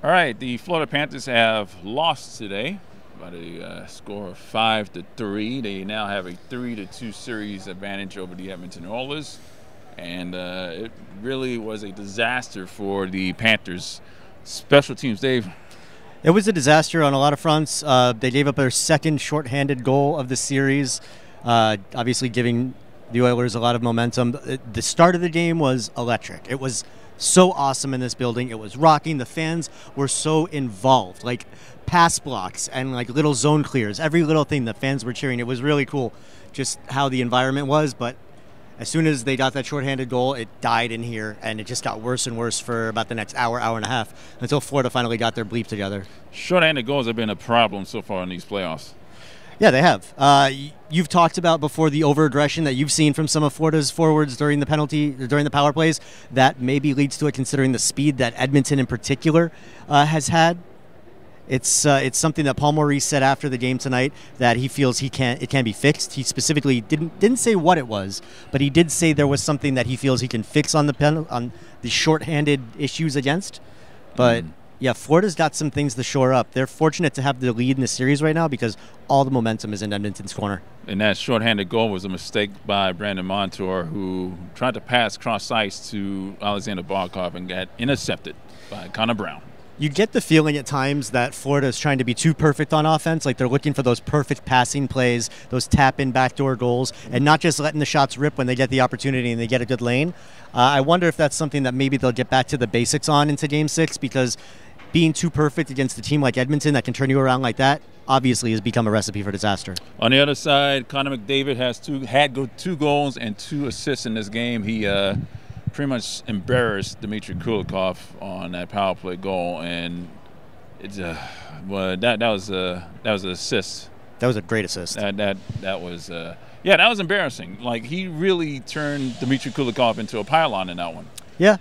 All right, the Florida Panthers have lost today by a score of 5-3. They now have a 3-2 series advantage over the Edmonton Oilers, and it really was a disaster for the Panthers. Special teams, Dave. It was a disaster on a lot of fronts. They gave up their second shorthanded goal of the series, obviously giving the Oilers a lot of momentum. The start of the game was electric. It was so awesome in this building. It was rocking. The fans were so involved, like pass blocks and like little zone clears. Every little thing the fans were cheering. It was really cool just how the environment was. But as soon as they got that shorthanded goal, it died in here, and it just got worse and worse for about the next hour and a half until Florida finally got their bleep together. Shorthanded goals have been a problem so far in these playoffs. Yeah, they have. You've talked about before the over-aggression that you've seen from some of Florida's forwards during the power plays. That maybe leads to it, considering the speed that Edmonton in particular has had. It's something that Paul Maurice said after the game tonight that he feels it can be fixed. He specifically didn't say what it was, but he did say there was something that he feels he can fix on the shorthanded issues against. But yeah, Florida's got some things to shore up. They're fortunate to have the lead in the series right now because all the momentum is in Edmonton's corner. And that shorthanded goal was a mistake by Brandon Montour, who tried to pass cross ice to Alexander Barkov and got intercepted by Connor Brown. You get the feeling at times that Florida is trying to be too perfect on offense, like they're looking for those perfect passing plays, those tap-in backdoor goals, and not just letting the shots rip when they get the opportunity and they get a good lane. I wonder if that's something that maybe they'll get back to the basics on into Game 6, because being too perfect against a team like Edmonton that can turn you around like that obviously has become a recipe for disaster. On the other side, Connor McDavid had 2 goals and 2 assists in this game. He pretty much embarrassed Dmitry Kulikov on that power play goal, and it's that was an assist. That was a great assist. That was embarrassing. Like, he really turned Dmitry Kulikov into a pylon in that one. Yeah.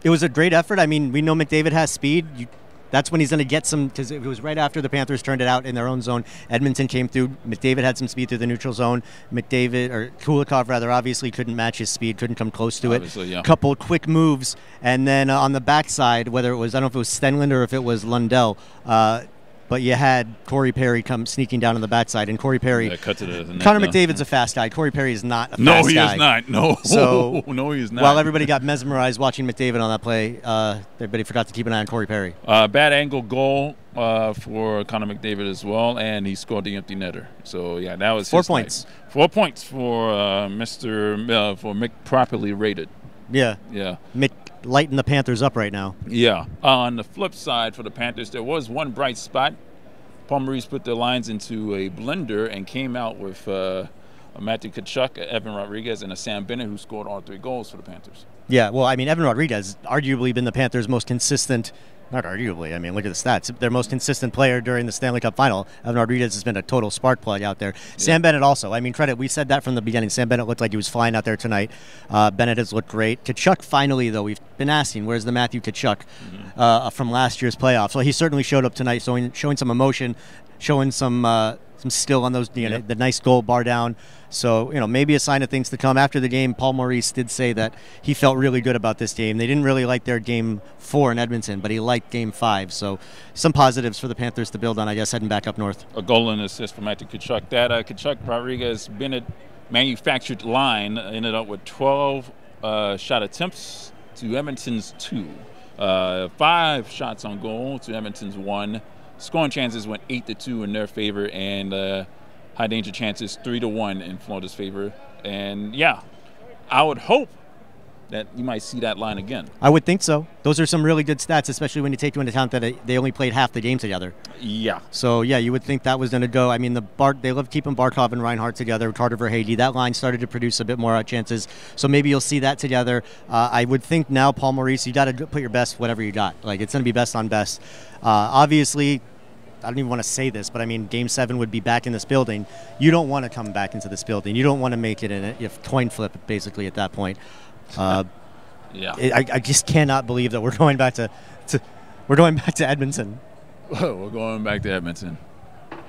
It was a great effort. I mean, we know McDavid has speed. That's when he's going to get some, because it was right after the Panthers turned it out in their own zone. Edmonton came through. McDavid had some speed through the neutral zone. Kulikov obviously couldn't match his speed, couldn't come close to it. Yeah. Couple quick moves, and then on the backside, whether it was, I don't know if it was Stenlund or if it was Lundell, but you had Corey Perry come sneaking down on the backside, and Corey Perry. Cut to the net. Connor McDavid's a fast guy. Corey Perry is not a fast guy. No, he is not. No. So, no, he is not. While everybody got mesmerized watching McDavid on that play, everybody forgot to keep an eye on Corey Perry. Bad angle goal for Connor McDavid as well, and he scored the empty netter. So, yeah, that was 4 points. Night. 4 points for Mick properly rated. Yeah. Yeah. Mick lighting the Panthers up right now. Yeah. On the flip side for the Panthers, there was one bright spot. Paul Maurice put their lines into a blender and came out with Matthew Tkachuk, Evan Rodriguez, and a Sam Bennett, who scored all 3 goals for the Panthers. Yeah, well, I mean, Evan Rodriguez arguably been the Panthers' most consistent. Not arguably. I mean, look at the stats. Their most consistent player during the Stanley Cup Final. Evan Rodriguez has been a total spark plug out there. Yeah. Sam Bennett also. I mean, credit. We said that from the beginning. Sam Bennett looked like he was flying out there tonight. Bennett has looked great. Tkachuk, finally, though, we've been asking, where's the Matthew Tkachuk from last year's playoffs? Well, he certainly showed up tonight, showing some emotion, showing some skill on those, the nice goal bar down. So, maybe a sign of things to come. After the game, Paul Maurice did say that he felt really good about this game. They didn't really like their Game 4 in Edmonton, but he liked Game 5. So some positives for the Panthers to build on, I guess, heading back up north. A goal and assist from Matthew Tkachuk. That Tkachuk, Rodriguez, Bennett manufactured line ended up with 12 shot attempts to Edmonton's 2. 5 shots on goal to Edmonton's 1. Scoring chances went 8-2 in their favor, and high danger chances 3-1 in Florida's favor. And yeah, I would hope that you might see that line again. I would think so. Those are some really good stats, especially when you take into account that they only played half the game together. Yeah. So yeah, you would think that was going to go. I mean, they love keeping Barkov and Reinhart together. Carter Verhage, that line started to produce a bit more chances. So maybe you'll see that together. I would think now, Paul Maurice, you got to put your best, whatever you got. Like, it's going to be best on best. Obviously, I don't even want to say this, but I mean, Game 7 would be back in this building. You don't want to come back into this building. You don't want to make it in a coin flip, basically, at that point. Yeah. I just cannot believe that we're going back to Edmonton. We're going back to Edmonton.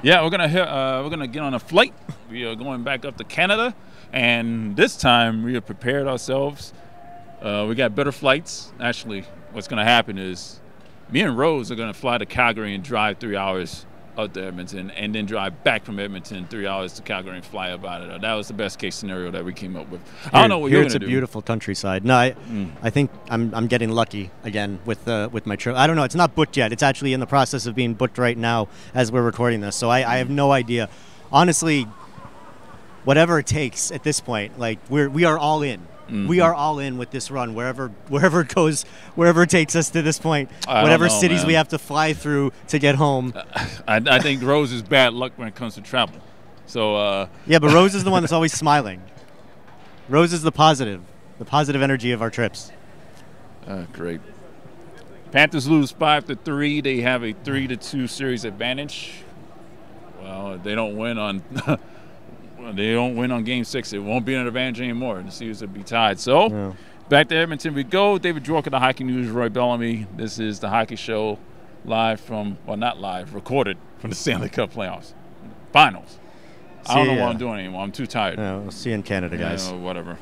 Yeah, we're gonna get on a flight. We are going back up to Canada, and this time we have prepared ourselves. We got better flights. Actually, what's gonna happen is Me and Rose are going to fly to Calgary and drive 3 hours out to Edmonton, and then drive back from Edmonton 3 hours to Calgary and fly up out of there. That was the best case scenario that we came up with. I don't know what you're going to do. It's a beautiful countryside. No, I think I'm getting lucky again with my trip. I don't know. It's not booked yet. It's actually in the process of being booked right now as we're recording this. So I have no idea. Honestly, whatever it takes at this point, like we are all in. We are all in with this run, wherever it goes, wherever it takes us to this point, whatever cities we have to fly through to get home. I think Rose is bad luck when it comes to travel. So yeah, but Rose is the one that's always smiling. Rose is the positive energy of our trips. Great. Panthers lose 5-3. They have a 3-2 series advantage. Well, they don't win on. They don't win on Game 6. It won't be an advantage anymore. The series will be tied. So, back to Edmonton we go. David Jork of the Hockey News, Roy Bellamy. This is the Hockey Show live from, well, not live, recorded from the Stanley Cup Finals. I don't know what I'm doing anymore. I'm too tired. We'll see you in Canada, guys. Whatever.